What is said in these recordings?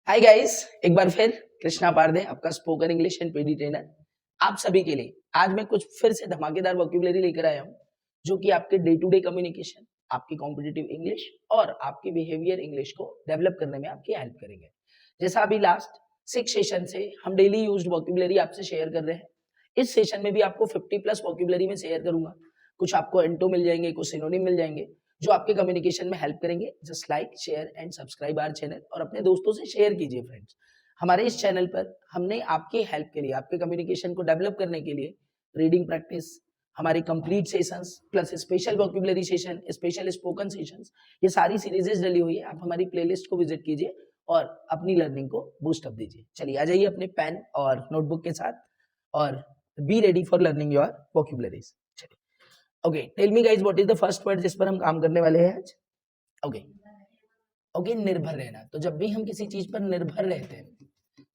Hi guys, एक बार फिर कृष्णा पारदे आपका spoken English and PD trainer आप सभी के लिए आज मैं कुछ फिर से धमाकेदार वोकैबुलरी लेकर आया हूं जो कि आपके डे टू डे कम्युनिकेशन, आपकी कॉम्पिटिटिव इंग्लिश और आपकी बिहेवियर इंग्लिश को डेवलप करने में आपकी हेल्प करेंगे। जैसा अभी लास्ट 6 सेशन से हम डेली यूज्ड वोकैबुलरी आपसे शेयर कर रहे हैं, इस सेशन में भी आपको 50 प्लस वोकैबुलरी में शेयर करूंगा। कुछ आपको एंटो मिल जाएंगे, कुछ सिनोनिम मिल जाएंगे जो आपके कम्युनिकेशन में हेल्प करेंगे। Just like, share and subscribe our channel और अपने दोस्तों से शेयर कीजिए फ्रेंड्स। हमारे इस चैनल पर हमने आपकी हेल्प के लिए, आपके कम्युनिकेशन को डेवलप करने के लिए रीडिंग प्रैक्टिस, हमारी complete sessions plus special vocabulary session, special spoken sessions, ये सारी सीरीजेस डली हुई है। आप हमारी प्लेलिस्ट को विजिट कीजिए और अपनी लर्निंग को बूस्ट अप दीजिए। चलिए आ जाइए अपने पेन और नोटबुक के साथ और be ready for learning your vocabularies. चलिए, okay, tell me guys what is the first word जिस पर हम काम करने वाले हैं आज? ओके, निर्भर रहना। तो जब भी हम किसी चीज पर निर्भर रहते हैं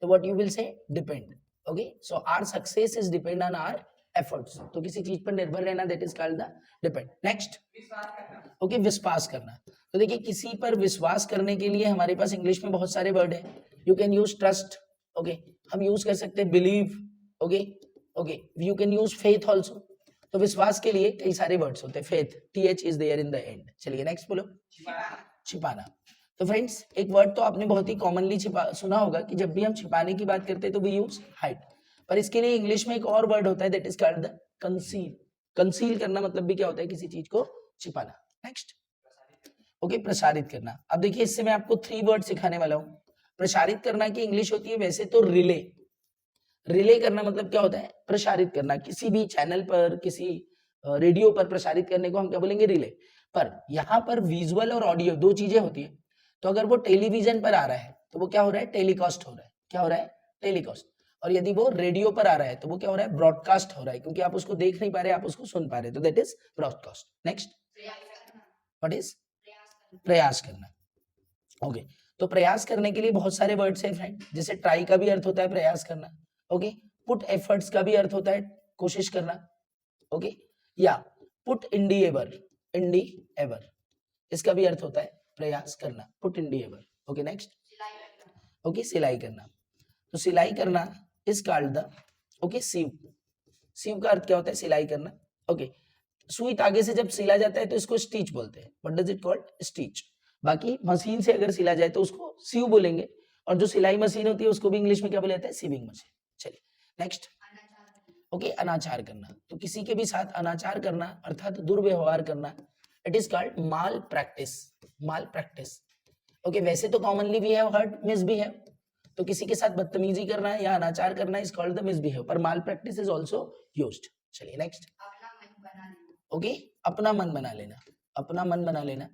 तो what you will say? Depend. Okay, so our success is depend on our efforts. तो किसी चीज पर निर्भर रहना, that is called the depend. Next, okay, विश्वास करना। तो देखिए, किसी पर विश्वास करने के लिए हमारे पास इंग्लिश में बहुत सारे वर्ड है। You can use trust, okay, हम यूज कर सकते हैं believe, okay, okay, you can use faith also. तो विश्वास के लिए कई सारे वर्ड्स होते हैं। Faith, TH is there in the end. चलिए नेक्स्ट बोलो। छिपाना। तो फ्रेंड्स, एक वर्ड तो आपने बहुत ही कॉमनली सुना होगा कि जब भी हम छिपाने की बात करते हैं तो वी यूज हाइड, पर इसके लिए इंग्लिश में एक और वर्ड होता है, that is called the conceal. Conceal करना मतलब भी क्या होता है? किसी चीज को छिपाना। नेक्स्ट, ओके, प्रसारित करना। अब देखिए, इससे मैं आपको 3 वर्ड सिखाने वाला हूं। प्रसारित करना की इंग्लिश होती है वैसे तो रिले। रिले करना मतलब क्या होता है? प्रसारित करना। किसी भी चैनल पर, किसी रेडियो पर प्रसारित करने को हम क्या बोलेंगे? रिले। पर यहाँ पर विजुअल और ऑडियो दो चीजें होती है। तो अगर वो टेलीविजन पर आ रहा है तो वो क्या हो रहा है? टेलीकास्ट हो रहा है। क्या हो रहा है? टेलीकास्ट। और यदि वो रेडियो पर आ रहा है तो वो क्या हो रहा है? ब्रॉडकास्ट हो रहा है, क्योंकि आप उसको देख नहीं पा रहे, आप उसको सुन पा रहे, तो that is broadcast. Next, what is? प्रयास करना। ओके, तो प्रयास करने के लिए बहुत सारे वर्ड्स हैं फ्रेंड। जैसे ट्राई का भी अर्थ होता है प्रयास करना, ओके। पुट एफर्ट्स का भी अर्थ होता है कोशिश करना, ओके। या पुट इंडिएवर, इंडिएवर, इसका भी अर्थ होता है प्रयास करना, पुट इंडिएवर। ओके, नेक्स्ट, ओके, सिलाई करना। तो सिलाई करना इज कॉल्ड द, ओके, सीव। सीव का अर्थ क्या होता है? सिलाई करना, ओके। सुई धागे से जब सिला जाता है तो इसको स्टिच बोलते हैं। What does it called? Stitch. बाकी मशीन से अगर सिला जाए तो उसको सीव बोलेंगे, और जो सिलाई मशीन होती है उसको भी इंग्लिश में क्या बोला जाता है? Sewing machine. चलिए नेक्स्ट, ओके, अनाचार करना। तो किसी के भी साथ अनाचार करना अर्थात दुर्व्यवहार करना, it is called mall practice. Mall practice, okay. वैसे तो कॉमनली भी है वर्ड मिसबिहेव, तो किसी के साथ बदतमीजी करना या अनाचार करना इज कॉल्ड द मिसबिहेव, पर माल प्रैक्टिस इज आल्सो यूज्ड। चलिए नेक्स्ट, ओके, अपना मन बना लेना। अपना मन बना लेना,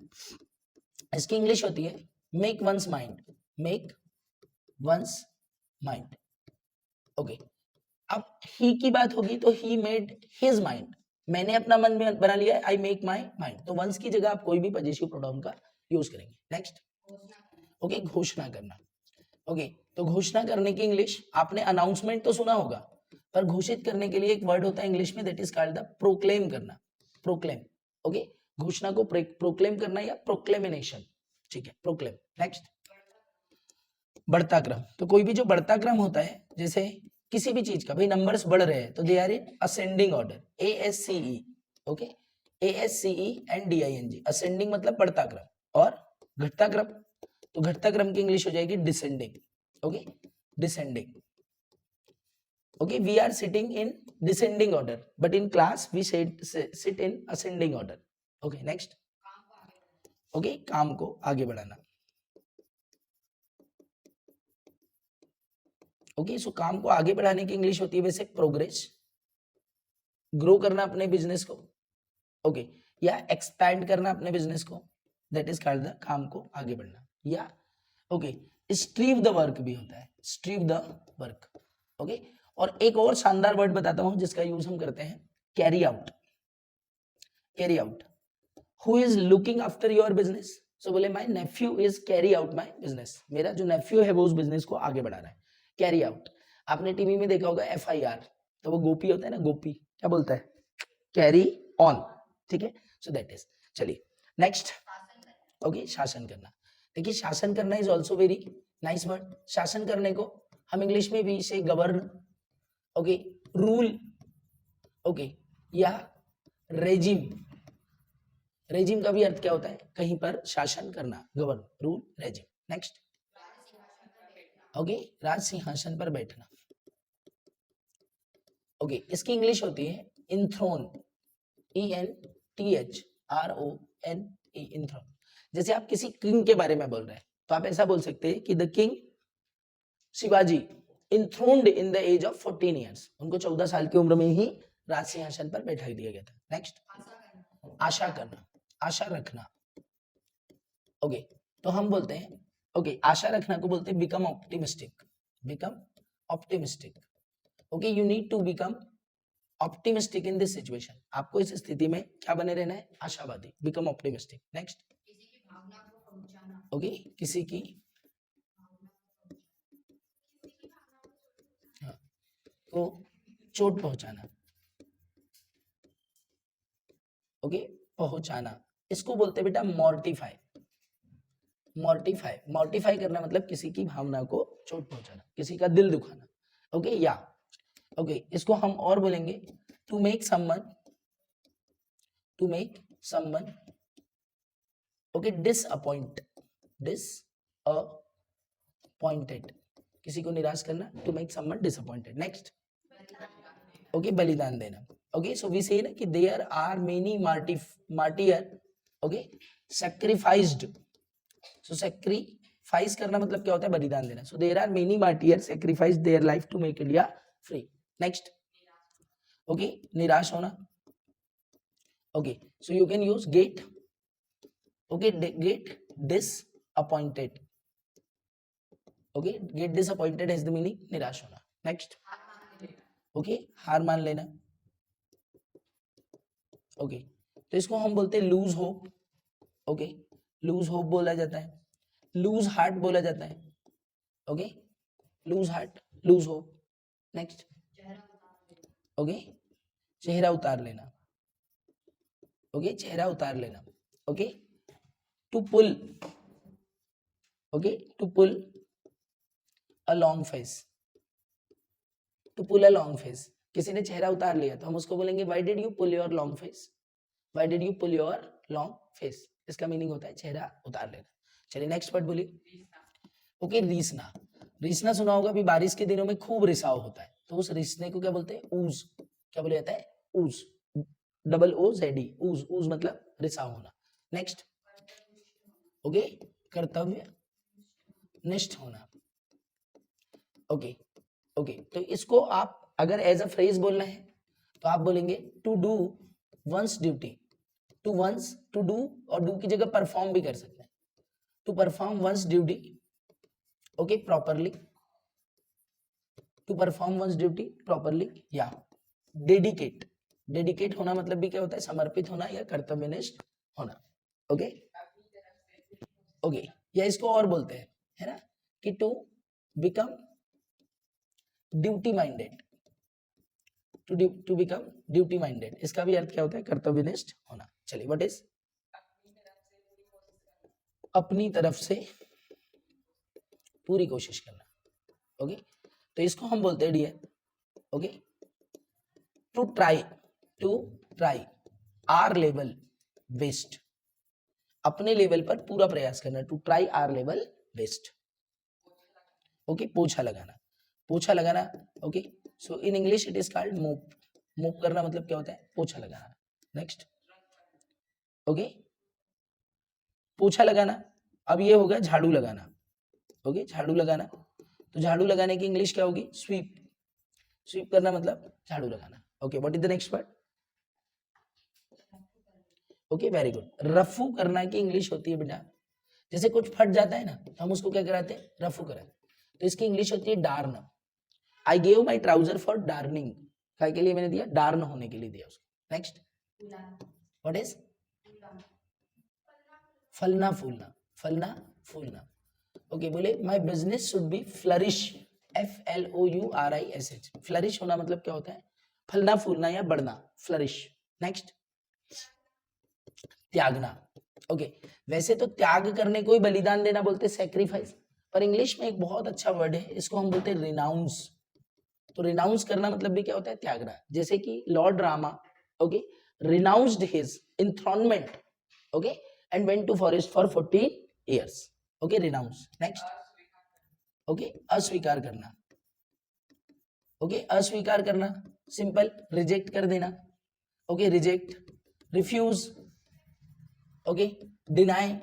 इसकी इंग्लिश होती है make once mind. Make once mind, okay. अब ही की बात होगी तो ही मेड हिज माइंड। मैंने अपना मन बना लिया, आई मेक माई माइंड। तो वंस की जगह आप कोई भी पजेसिव प्रोनाउन का यूज करेंगे। नेक्स्ट, ओके, घोषणा करना, ओके। तो घोषणा करने की इंग्लिश आपने अनाउंसमेंट तो सुना होगा, पर घोषित करने के लिए एक वर्ड होता है इंग्लिश में, that is called the proclaim करना। प्रोक्लेम, ओके, घोषणा को प्रोक्लेम करना या प्रोक्लेमिनेशन, ठीक है, प्रोक्लेम। नेक्स्ट, बढ़ता क्रम। तो कोई भी जो बढ़ता क्रम होता है, जैसे किसी भी चीज का, भाई नंबर्स बढ़ रहे हैं तो they are in ascending order, ASCE, okay, ASCE and DING। Ascending मतलब बढ़ता क्रम, और घटता क्रम, तो घटता क्रम की इंग्लिश हो जाएगी descending, okay, descending, okay. We are sitting in descending order, but in class we sit in ascending order, okay. Next, okay, काम को आगे बढ़ाना, ओके। सो काम को आगे बढ़ाने की इंग्लिश होती है वैसे प्रोग्रेस, ग्रो करना अपने बिजनेस को, ओके, या एक्सपैंड करना अपने बिजनेस को, दैट इज कॉल्ड द काम को आगे बढ़ना। या ओके, स्ट्रीव द वर्क भी होता है, स्ट्रीव द वर्क, ओके। और एक और शानदार वर्ड बताता हूं जिसका यूज हम करते हैं, carry out. Carry out, who is looking after your business? So बोले my nephew is carry out my business. मेरा जो नेफ्यू है वो उस बिजनेस को आगे बढ़ा रहा है। कैरी आउट, आपने टीवी में देखा होगा FIR, तो वो गोपी होता है ना, गोपी क्या बोलता है? कैरी ऑन, ठीक है, सो दैट इज। चलिए नेक्स्ट, ओके, शासन करना। देखिए, शासन करना is also very nice word. शासन करने को हम इंग्लिश में भी से गवर्न, ओके, रूल, ओके, या रेजिम। रेजिम का भी अर्थ क्या होता है? कहीं पर शासन करना, govern, rule, regime. Next, okay, राज सिंहासन पर बैठना। ओके, इसकी इंग्लिश होती है इंथ्रोन, ENTHRONE, इंथ्रोन। जैसे आप किसी किंग के बारे में बोल रहे हैं तो आप ऐसा बोल सकते हैं कि the king Shivaji enthroned in the age of 14 years, उनको 14 साल की उम्र में ही राज सिंहासन पर बैठा दिया गया था। नेक्स्ट, आशा करना, आशा रखना। ओके, तो हम बोलते हैं, ओके, आशा रखना को बोलते हैं become optimistic, become optimistic. Okay, you need to become optimistic in this situation, आपको इस स्थिति में क्या बने रहना है? आशावादी, बिकम ऑप्टिमिस्टिक। नेक्स्ट, ओके, किसी की को चोट पहुंचाना, ओके, पहुंचाना, इसको बोलते हैं बेटा मॉर्टिफाई। मॉर्टिफाई, मॉर्टिफाई करना मतलब किसी की भावना को चोट पहुंचाना, किसी का दिल दुखाना। ओके, या ओके, इसको हम और बोलेंगे to make someone, to make someone, okay, disappoint, disappointed, किसी को निराश करना, to make someone disappointed. Next, okay, बलिदान देना। ओके, सो वी से ना कि there are many martyr, okay, sacrificed. So sacrifice करना मतलब क्या होता है? बलिदान देना। So there are many martyr sacrifice their life to make India free. Next, okay, निराश होना। Okay, so you can use get, okay, get disappointed. Okay, get disappointed is the meaning निराश होना। नेक्स्ट, ओके, हार मान लेना। Okay, तो इसको हम बोलते हैं lose hope. Okay, lose hope बोला जाता है, लूज हार्ट बोला जाता है। Okay, lose heart, lose hope. Next, okay, चेहरा उतार लेना। ओके, चेहरा उतार लेना। Okay, to pull, okay, to pull a long face, to pull a long face, किसी ने चेहरा उतार लिया तो हम उसको बोलेंगे why did you pull your long face, why did you pull your long face, इसका मीनिंग होता है चेहरा उतार लेना। चलिए नेक्स्ट वर्ड बोलिए। ओके, रीसना। रीसना सुना होगा, अभी बारिश के दिनों में खूब रिसाव होता है, तो उस रिसने को क्या बोलते हैं? ऊज। क्या बोला जाता है? ऊज, OOZE, ऊज। ऊज मतलब रिसाव होना। नेक्स्ट, ओके, कर्तव्य निष्ठ होना। ओके, ओके, तो इसको आप अगर एज अ फ्रेज बोलना है तो आप बोलेंगे to do one's duty. To one's, to do, और डू की जगह परफॉर्म भी कर सकते हैं। To perform one's duty, okay, properly, to perform one's duty properly. या डेडिकेट, डेडिकेट होना मतलब भी क्या होता है? समर्पित होना या कर्तव्यनिष्ठ होना। ओके, ओके, या इसको और बोलते हैं, है ना, कि to become duty minded, to become duty minded, इसका भी अर्थ क्या होता है? कर्तव्यनिष्ठ होना। चलिए, व्हाट इज अपनी तरफ से पूरी कोशिश करना। ओके, तो इसको हम बोलते हैं dear, okay, to try, to try our level best, अपने लेवल पर पूरा प्रयास करना, to try our level best. Okay, पोछा लगाना, पोछा लगाना। Okay, so in English it is called mop. Mop करना मतलब क्या होता है? पोछा लगाना। नेक्स्ट, ओके, पोछा लगाना। अब ये हो गया झाड़ू लगाना। ओके, झाड़ू लगाना, तो झाड़ू लगाने की इंग्लिश क्या होगी? स्वीप। स्वीप करना मतलब झाड़ू लगाना। Okay, what is the next word? Okay, very good. रफू करना की इंग्लिश होती है बेटा, जैसे कुछ फट जाता है ना तो हम उसको क्या कराते हैं? रफू कराते, तो इसकी इंग्लिश होती है darn. I gave my trouser for darning, काय के लिए मैंने दिया? डार्न होने के लिए दिया उसको। Next, what is? फलना फूलना, फलना फूलना। ओके, बोले my business should be flourish, FLOURISH। Flourish होना मतलब क्या होता है? फलना फूलना या बढ़ना, फ्लरिश। नेक्स्ट, त्यागना। ओके, वैसे तो त्याग करने को ही बलिदान देना बोलते, सेक्रीफाइस, पर इंग्लिश में एक बहुत अच्छा वर्ड है, इसको हम बोलते हैं रिनाउंस। तो रिनाउंस करना मतलब भी क्या होता है, त्यागना। जैसे कि Lord Rama, okay, renounced his enthronement, okay, and went to forest for 14 years, okay, renounce. Next, okay, अस्वीकार करना, ओके, अस्वीकार करना, सिंपल, रिजेक्ट कर देना, okay, reject, refuse, okay, deny,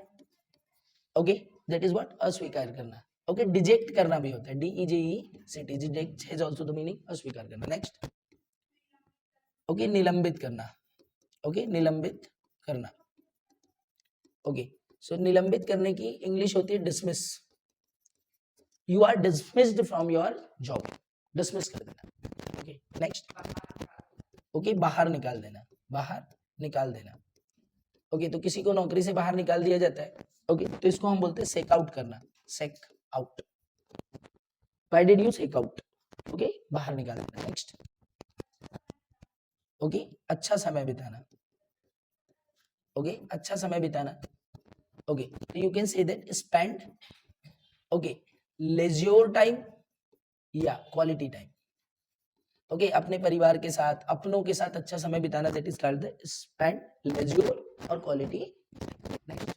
okay, that is what, अस्वीकार करना, ओके, डिजेक्ट करना भी होता है, DEJECT, deject has also the meaning अस्वीकार करना। नेक्स्ट, ओके, निलंबित करना, ओके, निलंबित करना, ओके, सो निलंबित करने की इंग्लिश होती है dismiss. You are dismissed from your job, dismiss कर देना, ओके। नेक्स्ट, ओके, बाहर निकाल देना, बाहर निकाल देना, ओके, तो किसी को नौकरी से बाहर निकाल दिया जाता है, ओके, तो इसको हम बोलते हैं सेक आउट करना, sack out. Why did you sack out, okay, बाहर निकाल देना। नेक्स्ट, ओके, अच्छा समय बिताना, ओके, अच्छा समय बिताना, okay, you can say that spend, okay, leisure time या क्वालिटी टाइम, ओके, अपने परिवार के साथ, अपनों के साथ अच्छा समय बिताना, that is called the spend, leisure और क्वालिटी। नेक्स्ट,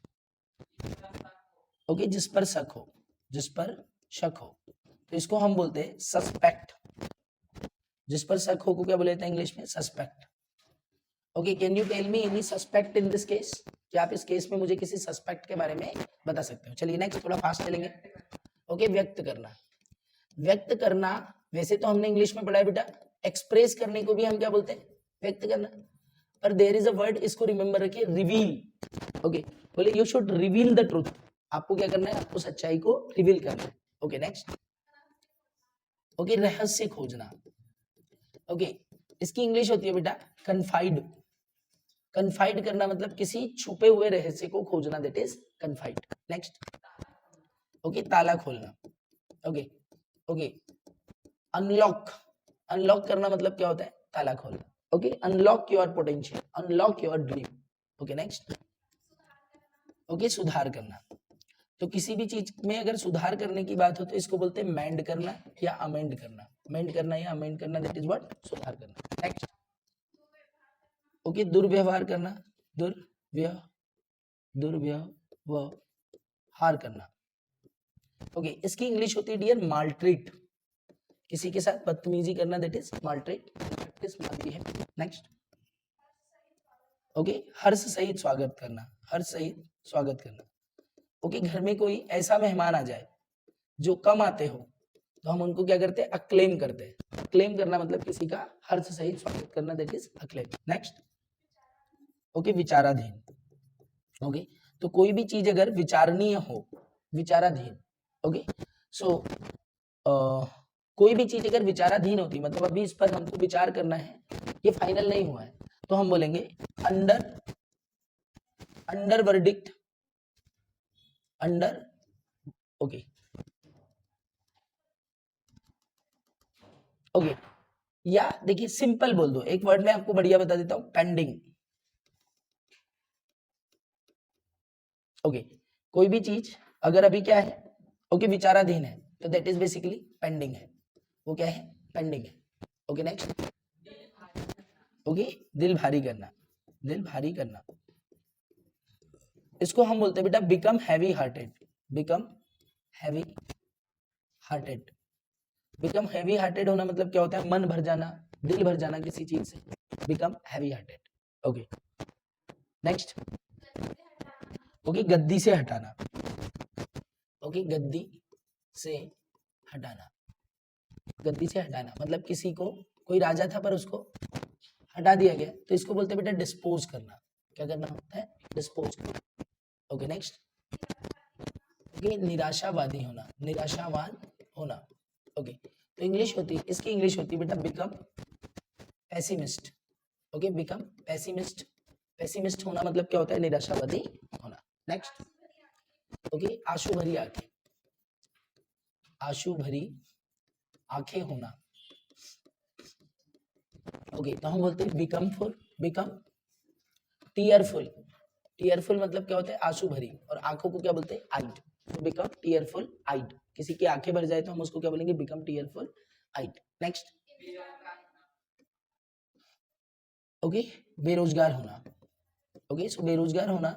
ओके, जिस पर शक हो, जिस पर शक हो, तो इसको हम बोलते हैं सस्पेक्ट। जिस पर शक हो को क्या बोले जाते हैं इंग्लिश में, suspect, okay. Can you tell me any suspect in this case, क्या आप इस केस में मुझे किसी सस्पेक्ट के बारे में बता सकते हो? चलिए नेक्स्ट, थोड़ा फास्ट चलेंगे, ओके, व्यक्त करना, व्यक्त करना, वैसे तो हमने इंग्लिश में पढ़ा है बेटा, एक्सप्रेस करने को भी हम क्या बोलते हैं, व्यक्त करना, पर देयर इज अ वर्ड, इसको रिमेंबर रखिए, रिवील, ओके, बोले you should reveal the truth, आपको क्या करना है, आपको सच्चाई को रिवील करना है, ओके। नेक्स्ट, ओके, रहस्य खोजना, ओके, इसकी इंग्लिश होती है बेटा कन्फाइड। कन्फाइड करना मतलब किसी छुपे हुए रहस्य को खोजना, that is confide. Next, okay, ताला खोलना, ओके, ओके, अनलॉक, अनलॉक करना मतलब क्या होता है, ताला खोलना, okay, unlock your potential, unlock your dream, okay. Next, okay, सुधार करना, तो किसी भी चीज में अगर सुधार करने की बात हो तो इसको बोलते हैं मेंड करना या अमेंड करना, मेंड करना या अमेंड करना, दैट इज व्हाट, सुधार करना। नेक्स्ट, ओके, दुर्व्यवहार करना, दुर्व्यवहार करना, ओके, इसकी इंग्लिश होती है डियर माल्ट्रीट, किसी के साथ बदतमीजी करना, दैट इज माल्ट्रीट, प्रैक्टिस मारती है। नेक्स्ट, ओके, हर्ष सहित स्वागत करना, हर्ष सहित स्वागत करना, ओके, घर में कोई ऐसा मेहमान आ जाए जो कम आते हो तो हम उनको क्या करते हैं, अक्लेम करते हैं। अक्लेम करना मतलब किसी का हर्ष सहित स्वागत करना, that is acclaim. Next, okay, विचाराधीन, ओके, तो कोई भी चीज अगर विचारणीय हो, विचाराधीन, ओके, सो कोई भी चीज अगर विचाराधीन होती, मतलब अभी इस पर हमको विचार करना है, ये फाइनल नहीं हुआ है, तो हम बोलेंगे under, under verdict, under, okay, okay, या देखिए सिंपल बोल दो, एक वर्ड में आपको बढ़िया बता देता हूं, पेंडिंग, ओके, कोई भी चीज अगर अभी क्या है, ओके, विचाराधीन है, तो दैट इज बेसिकली पेंडिंग है, वो क्या है, पेंडिंग है, ओके। नेक्स्ट, ओके, दिल भारी करना, दिल भारी करना, इसको हम बोलते हैं बेटा become heavy hearted, become heavy hearted, become heavy hearted होना मतलब क्या होता है, मन भर जाना, दिल भर जाना किसी चीज से, become heavy hearted, okay. Next, okay, गद्दी से हटाना, ओके, गद्दी से हटाना, गद्दी से हटाना मतलब किसी को, कोई राजा था पर उसको हटा दिया गया, तो इसको बोलते हैं बेटा डिस्पोज करना, क्या करना होता है, डिस्पोज करना, ओके। नेक्स्ट, ओके, निराशावादी होना, निराशावान होना, ओके, तो इंग्लिश होती है, इसकी इंग्लिश होती है बेटा become pessimist, okay, become pessimist, pessimist होना मतलब क्या होता है, निराशावादी होना। नेक्स्ट, ओके, आंसू भरी आंखें, आंसू भरी आंखें होना, ओके, तो हम बोलते हैं become full, become tearful, tearful मतलब क्या होता है, आंसू भरी, और आंखों को क्या बोलते हैं, आइड, तो बिकम टीयरफुल आइड, किसी की आंखें भर जाए तो हम उसको क्या बोलेंगे, बिकम टीयरफुल आइड। नेक्स्ट, ओके, बेरोजगार होना। ओके, सो बेरोजगार होना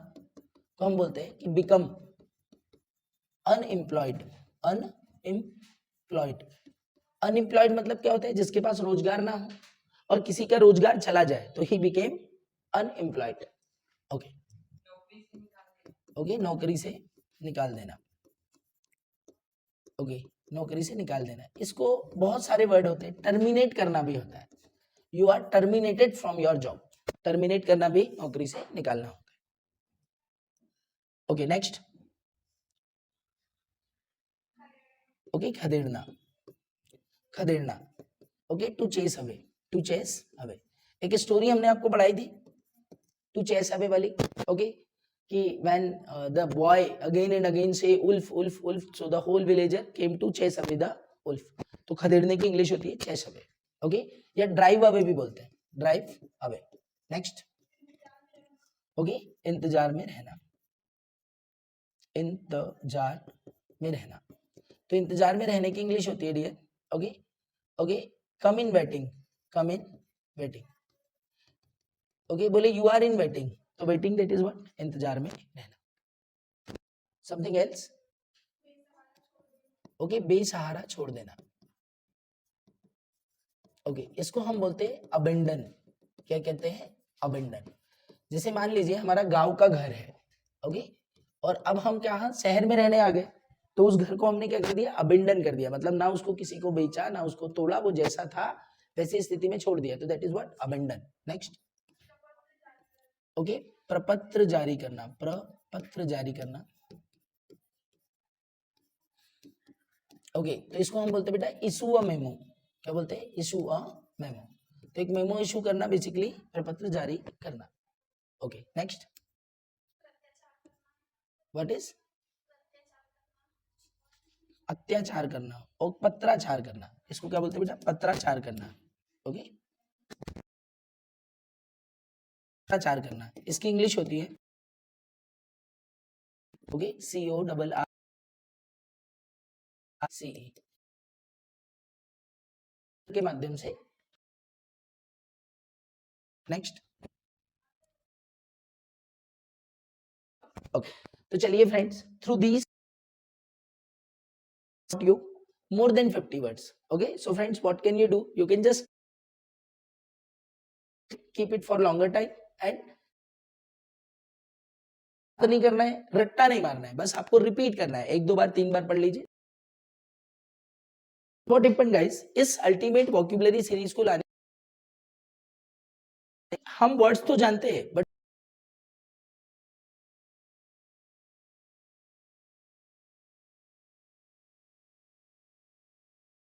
तो हम बोलते हैं कि बिकम अनएम्प्लॉयड। अनएम्प्लॉयड, अनएम्प्लॉयड मतलब क्या होता है, जिसके पास रोजगार ना हो और किसी का रोजगार चला जाए तो he became unemployed. Okay, okay, नौकरी से निकाल देना। ओके, नौकरी से निकाल देना, इसको बहुत सारे वर्ड होते हैं, टर्मिनेट करना भी होता है, you are terminated from your job, terminate करना भी नौकरी से निकालना होता है। ओके, नेक्स्ट, ओके, खदेड़ना। खदेड़ना, okay, to chase away. To chase away, एक स्टोरी हमने आपको पढ़ाई थी टू चेस अवे वाली। ओके, कि when the boy again and again say wolf wolf wolf, so the whole villager came to chase away the wolf। तो खदेड़ने की English होती है chase away। ओके, या ड्राइव अवे भी बोलते हैं, ड्राइव अवे। नेक्स्ट, ओके, इंतजार में रहना। इंतजार में रहना, तो इंतजार में रहने की इंग्लिश होती है dear, okay, okay, come in waiting. Come in waiting, okay, बोले यू आर इन वेटिंग, तो वेटिंग दैट इज व्हाट, इंतजार में रहना। समथिंग एल्स, ओके, बेसहारा छोड़ देना। ओके, इसको हम बोलते हैं अबेंडन। क्या कहते हैं, अबेंडन। जैसे मान लीजिए हमारा गांव का घर है, ओके, और अब हम क्या शहर में रहने आ गए, तो उस घर को हमने क्या कर दिया, अबेंडन कर दिया, मतलब ना उसको किसी को बेचा ना उसको तोड़ा, वो जैसा था वैसी स्थिति में छोड़ दिया, तो that is what, abandon. Next, okay, प्रपत्र जारी करना। प्रपत्र जारी करना, ओके, तो इसको हम बोलते हैं बेटा इशू अ मेमो। क्या बोलते हैं, इशू अ मेमो। तो एक मेमो इशू करना बेसिकली प्रपत्र जारी करना। ओके, नेक्स्ट, व्हाट इज, अत्याचार करना और पत्राचार करना, इसको क्या बोलते हैं बेटा, पत्राचार करना। ओके, पत्राचार करना, इसकी इंग्लिश होती है, ओके, CORRCE के माध्यम से। नेक्स्ट, ओके, तो चलिए friends, through these you more than 50 words। okay, so friends, what can you do, you can just keep it for longer time and तो नहीं करना है, रट्टा नहीं मारना है, बस आपको रिपीट करना है, 1 2 बार 3 बार पढ़ लीजिए। What happened guys, इस अल्टीमेट वोकैबुलरी सीरीज को लाने हम वर्ड्स तो जानते हैं बट